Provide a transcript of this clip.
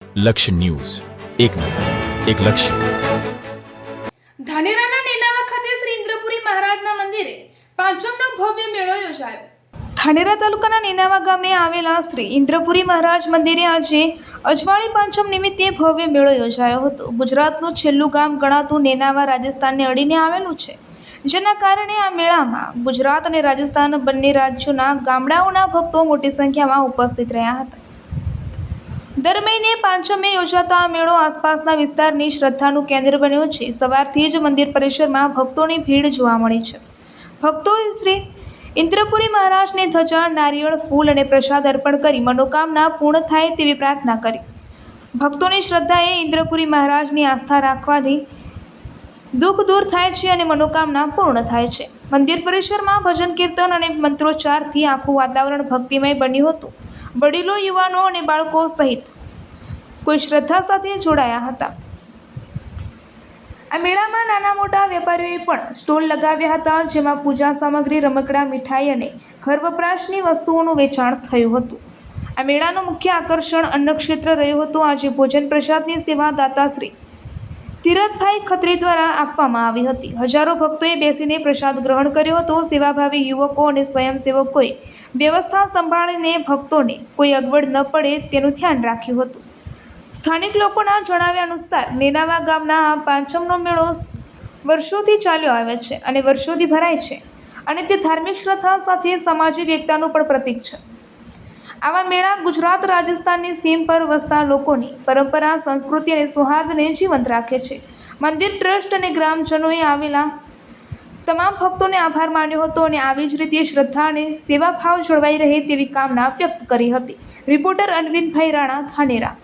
લક્ષ્ય ન્યૂઝ, એક નજર, એક લક્ષ્ય. ધાનેરાના નેનાવા ખાતે શ્રી ઇન્દ્રપુરી મહારાજના મંદિરે પાંચમનો ભવ્ય મેળો યોજાયો. ધાનેરા તાલુકાના નેનાવા ગામે આવેલા શ્રી ઇન્દ્રપુરી મહારાજ મંદિરે આજે અજવાળી પાંચમ નિમિત્તે ભવ્ય મેળો યોજાયો હતો. ગુજરાતનું છેલ્લું ગામ ગણાતું નેનાવા રાજસ્થાનને અડીને આવેલું છે, જેના કારણે આ મેળામાં ગુજરાત અને રાજસ્થાન બંને રાજ્યોના ગામડાઓના ભક્તો મોટી સંખ્યામાં ઉપસ્થિત રહ્યા હતા. દર મહિને પાંચમે યોજાતા આ મેળો આસપાસના વિસ્તારની શ્રદ્ધાનું કેન્દ્ર બન્યો છે. સવારથી જ મંદિર પરિસરમાં ભક્તોની ભીડ જોવા મળી છે. ભક્તોએ શ્રી ઇન્દ્રપુરી મહારાજને ધજા, નારિયેળ, ફૂલ અને પ્રસાદ અર્પણ કરી મનોકામના પૂર્ણ થાય તેવી પ્રાર્થના કરી. ભક્તોની શ્રદ્ધાએ ઇન્દ્રપુરી મહારાજની આસ્થા રાખવાથી દુઃખ દૂર થાય છે અને મનોકામના પૂર્ણ થાય છે. મંદિર પરિસરમાં ભજન, કીર્તન અને મંત્રોચ્ચારથી આખું વાતાવરણ ભક્તિમય બન્યું હતું. વડીલો, યુવાનો અને બાળકો સહિત કોઈ શ્રદ્ધા સાથે જોડાયા હતા. આ મેળામાં નાના મોટા વેપારીઓએ પણ સ્ટોલ લગાવ્યા હતા, જેમાં પૂજા સામગ્રી, રમકડા, મીઠાઈ અને ઘર વપરાશની વસ્તુઓનું વેચાણ થયું હતું. આ મેળાનું મુખ્ય આકર્ષણ અન્નક્ષેત્ર રહ્યું હતું. આજે ભોજન પ્રસાદની સેવા દાતાશ્રી તીરથભાઈ ખત્રી દ્વારા આપવામાં આવી હતી. હજારો ભક્તોએ બેસીને પ્રસાદ ગ્રહણ કર્યો હતો. સેવાભાવી યુવકો અને સ્વયંસેવકોએ વ્યવસ્થા સંભાળીને ભક્તોને કોઈ અગવડ ન પડે તેનું ધ્યાન રાખ્યું હતું. સ્થાનિક લોકોના જણાવ્યા અનુસાર નેનાવા ગામના આ પાંચમનો મેળો વર્ષોથી ચાલ્યો આવે છે અને વર્ષોથી ભરાય છે, અને તે ધાર્મિક શ્રદ્ધા સાથે સામાજિક એકતાનું પણ પ્રતીક છે. આવા મેળા ગુજરાત, રાજસ્થાનની સીમ પર વસતા લોકોની પરંપરા, સંસ્કૃતિ અને સૌહાર્દને જીવંત રાખે છે. મંદિર ટ્રસ્ટ અને ગ્રામજનોએ આવેલા તમામ ભક્તોને આભાર માન્યો હતો અને આવી જ રીતે શ્રદ્ધા અને સેવાભાવ જળવાઈ રહે તેવી કામના વ્યક્ત કરી હતી. રિપોર્ટર અનવિનભાઈ રાણા, ધાનેરા.